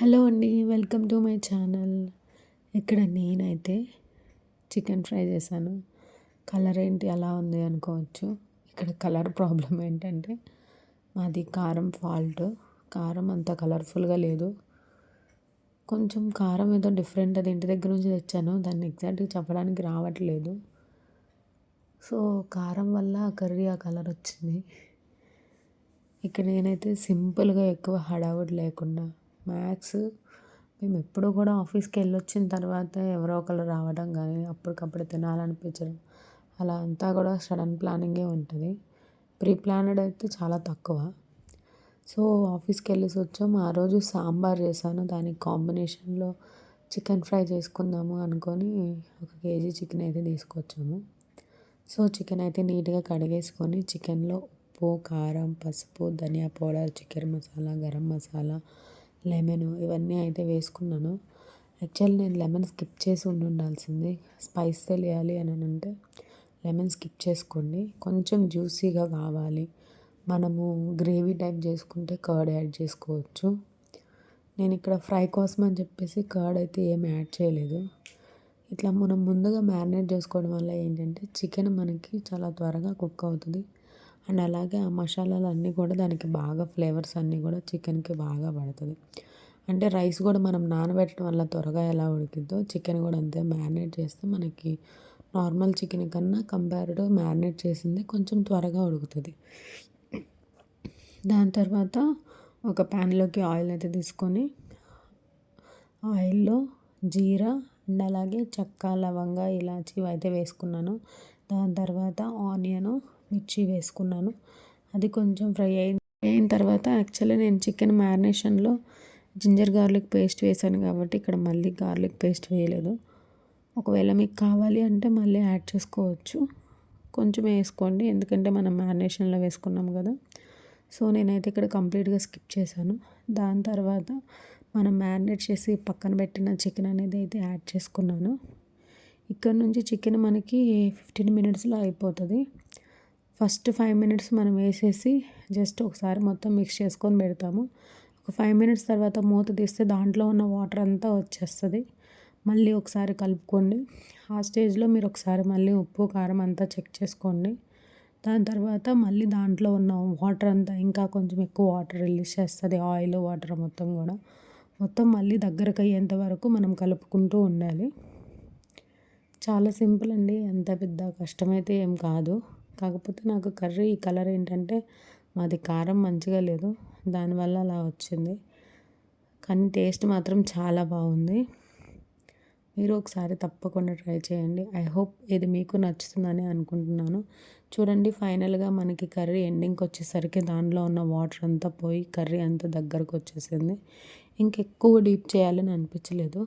Hello అండి. Welcome to my channel. ఇక్కడ నేనైతే చికెన్ ఫ్రై చేశాను. కలర్ ఏంటి అలా ఉంది అనుకోవచ్చు. ఇక్కడ కలర్ ప్రాబ్లం ఏంటంటే మాది కారం ఫాల్ట్. కారం అంత కలర్ఫుల్గా లేదు. కొంచెం కారం ఏదో డిఫరెంట్, అది ఇంటి దగ్గర నుంచి తెచ్చాను. దాన్ని ఎగ్జాక్ట్గా చెప్పడానికి రావట్లేదు. సో కారం వల్ల కర్రీ ఆ కలర్ వచ్చింది. ఇక్కడ నేనైతే సింపుల్గా ఎక్కువ హడావుడి లేకుండా మ్యాక్స్ మేము ఎప్పుడూ కూడా ఆఫీస్కి వెళ్ళొచ్చిన తర్వాత ఎవరో ఒకరు రావడం కానీ అప్పటికప్పుడు తినాలనిపించడం అలా అంతా కూడా సడన్ ప్లానింగే ఉంటుంది. ప్రీ ప్లానెడ్ అయితే చాలా తక్కువ. సో ఆఫీస్కి వెళ్ళేసి వచ్చాము. ఆ రోజు సాంబార్ చేశాను. దానికి కాంబినేషన్లో చికెన్ ఫ్రై చేసుకుందాము అనుకొని 1 కేజీ చికెన్ అయితే తీసుకొచ్చాము. సో చికెన్ అయితే నీట్గా కడిగేసుకొని చికెన్లో ఉప్పు, కారం, పసుపు, ధనియా powder, chicken masala, garam masala, lemon ఇవన్నీ అయితే వేసుకున్నాను. యాక్చువల్లీ నేను లెమన్ స్కిప్ చేసి ఉండాల్సింది. స్పైస్ తెలియాలి అని అంటే లెమన్ స్కిప్ చేసుకోండి. కొంచెం జ్యూసీగా కావాలి, మనము గ్రేవీ టైప్ చేసుకుంటే కర్డ్ యాడ్ చేసుకోవచ్చు. నేను ఇక్కడ ఫ్రై కోసం అని చెప్పేసి కర్డ్ అయితే ఏమి యాడ్ చేయలేదు. ఇట్లా మనం ముందుగా మ్యారినేట్ చేసుకోవడం వల్ల ఏంటంటే చికెన్ మనకి చాలా త్వరగా కుక్ అవుతుంది. అండ్ అలాగే ఆ మసాలాలు అన్నీ కూడా దానికి బాగా ఫ్లేవర్స్ అన్నీ కూడా చికెన్కి బాగా పడుతుంది. అంటే రైస్ కూడా మనం నానబెట్టడం వల్ల త్వరగా ఎలా ఉడికిద్దో చికెన్ కూడా అంతే. మ్యారినేట్ చేస్తే మనకి నార్మల్ చికెన్ కన్నా కంపేర్డ్ మ్యారినేట్ చేసింది కొంచెం త్వరగా ఉడుకుతుంది. దాని తర్వాత ఒక ప్యాన్లోకి ఆయిల్ అయితే తీసుకొని ఆయిల్లో జీరా అండ్ అలాగే చెక్క, లవంగ, ఇలాచి అయితే వేసుకున్నాను. దాని తర్వాత ఆనియను, మిర్చి వేసుకున్నాను. అది కొంచెం ఫ్రై అయిన తర్వాత యాక్చువల్లీ నేను చికెన్ మ్యారినేషన్లో జింజర్ గార్లిక్ పేస్ట్ వేసాను కాబట్టి ఇక్కడ మళ్ళీ గార్లిక్ పేస్ట్ వేయలేదు. ఒకవేళ మీకు కావాలి అంటే మళ్ళీ యాడ్ చేసుకోవచ్చు. కొంచెం వేసుకోండి, ఎందుకంటే మనం మ్యారినేషన్లో వేసుకున్నాం కదా. సో నేనైతే ఇక్కడ కంప్లీట్గా స్కిప్ చేశాను. దాని తర్వాత మనం మ్యారినేట్ చేసి పక్కన పెట్టిన చికెన్ అనేది అయితే యాడ్ చేసుకున్నాను. ఇక్కడ నుంచి చికెన్ మనకి 15 మినిట్స్లో అయిపోతుంది. ఫస్ట్ 5 మినిట్స్ మనం వేసేసి జస్ట్ ఒకసారి మొత్తం మిక్స్ చేసుకొని పెడతాము. ఒక 5 మినిట్స్ తర్వాత మూత తీస్తే దాంట్లో ఉన్న వాటర్ అంతా వచ్చేస్తుంది. మళ్ళీ ఒకసారి కలుపుకోండి. ఆ స్టేజ్లో మీరు ఒకసారి మళ్ళీ ఉప్పు, కారం అంతా చెక్ చేసుకోండి. దాని తర్వాత మళ్ళీ దాంట్లో ఉన్న వాటర్ అంతా ఇంకా కొంచెం ఎక్కువ వాటర్ రిలీజ్ చేస్తుంది. ఆయిల్, వాటర్ మొత్తం మళ్ళీ దగ్గరకు అయ్యేంత వరకు మనం కలుపుకుంటూ ఉండాలి. చాలా సింపుల్ అండి, అంత పెద్ద కష్టమైతే ఏం కాదు. కాకపోతే నాకు కర్రీ కలర్ ఏంటంటే మాది కారం మంచిగా లేదు, దానివల్ల అలా వచ్చింది. కానీ టేస్ట్ మాత్రం చాలా బాగుంది. మీరు ఒకసారి తప్పకుండా ట్రై చేయండి. ఐ హోప్ ఇది మీకు నచ్చుతుందని అనుకుంటున్నాను. చూడండి, ఫైనల్గా మనకి కర్రీ ఎండింగ్కి వచ్చేసరికి దాంట్లో ఉన్న వాటర్ అంతా పోయి కర్రీ అంతా దగ్గరకు వచ్చేసింది. ఇంకెక్కువ డీప్ చేయాలని అనిపించలేదు.